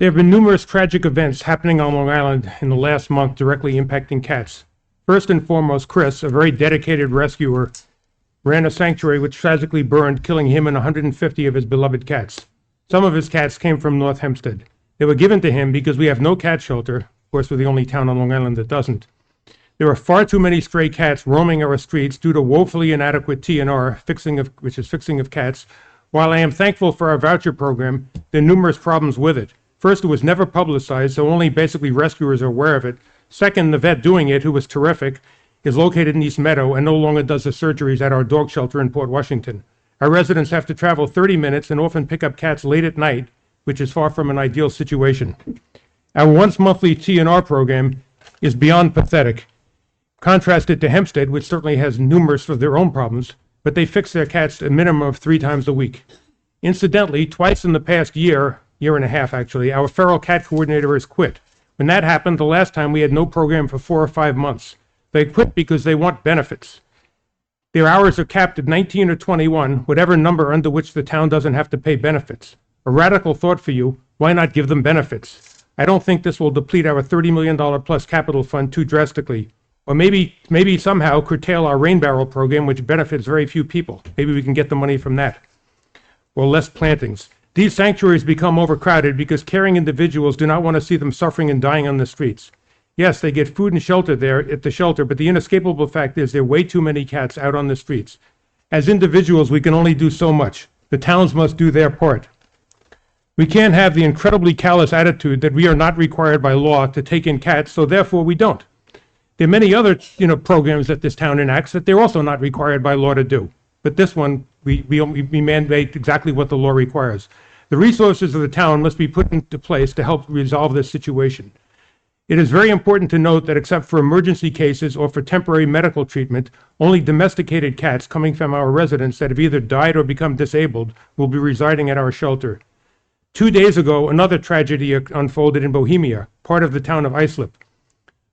There have been numerous tragic events happening on Long Island in the last month directly impacting cats. First and foremost, Chris, a very dedicated rescuer, ran a sanctuary which tragically burned, killing him and 150 of his beloved cats. Some of his cats came from North Hempstead. They were given to him because we have no cat shelter. Of course, we're the only town on Long Island that doesn't. There are far too many stray cats roaming our streets due to woefully inadequate TNR, which is fixing of cats. While I am thankful for our voucher program, there are numerous problems with it. First, it was never publicized, so only basically rescuers are aware of it. Second, the vet doing it, who was terrific, is located in East Meadow and no longer does the surgeries at our dog shelter in Port Washington. Our residents have to travel 30 minutes and often pick up cats late at night, which is far from an ideal situation. Our once monthly TNR program is beyond pathetic. Contrasted to Hempstead, which certainly has numerous of their own problems, but they fix their cats a minimum of 3 times a week. Incidentally, twice in the past year and a half actually, our feral cat coordinator has quit. When that happened, the last time we had no program for 4 or 5 months. They quit because they want benefits. Their hours are capped at 19 or 21, whatever number under which the town doesn't have to pay benefits. A radical thought for you, why not give them benefits? I don't think this will deplete our $30 million plus capital fund too drastically. Or maybe somehow curtail our rain barrel program, which benefits very few people. Maybe we can get the money from that. Or less plantings. These sanctuaries become overcrowded because caring individuals do not want to see them suffering and dying on the streets. Yes, they get food and shelter there at the shelter, but the inescapable fact is there are way too many cats out on the streets. As individuals, we can only do so much. The towns must do their part. We can't have the incredibly callous attitude that we are not required by law to take in cats, so therefore we don't. There are many other programs that this town enacts that they're also not required by law to do. But this one, we mandate exactly what the law requires. The resources of the town must be put into place to help resolve this situation. It is very important to note that except for emergency cases or for temporary medical treatment, only domesticated cats coming from our residents that have either died or become disabled will be residing at our shelter. 2 days ago, another tragedy unfolded in Bohemia, part of the town of Islip.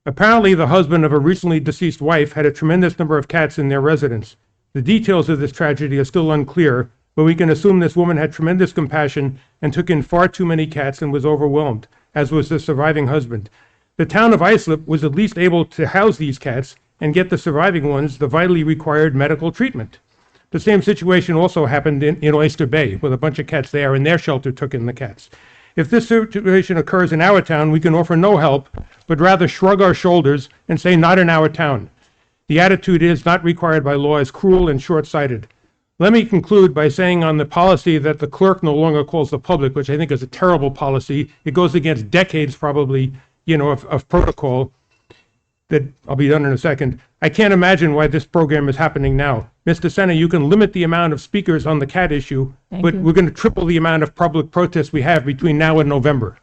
Apparently, the husband of a recently deceased wife had a tremendous number of cats in their residence. The details of this tragedy are still unclear, but we can assume this woman had tremendous compassion and took in far too many cats and was overwhelmed, as was the surviving husband. The town of Islip was at least able to house these cats and get the surviving ones the vitally required medical treatment. The same situation also happened in Oyster Bay, with a bunch of cats there, and their shelter took in the cats. If this situation occurs in our town, we can offer no help, but rather shrug our shoulders and say, not in our town. The attitude is not required by law is cruel and short-sighted. Let me conclude by saying on the policy that the clerk no longer calls the public, which I think is a terrible policy. It goes against decades probably, of protocol that I'll be done in a second. I can't imagine why this program is happening now. Mr. Senna, you can limit the amount of speakers on the cat issue, but we're going to triple the amount of public protests we have between now and November.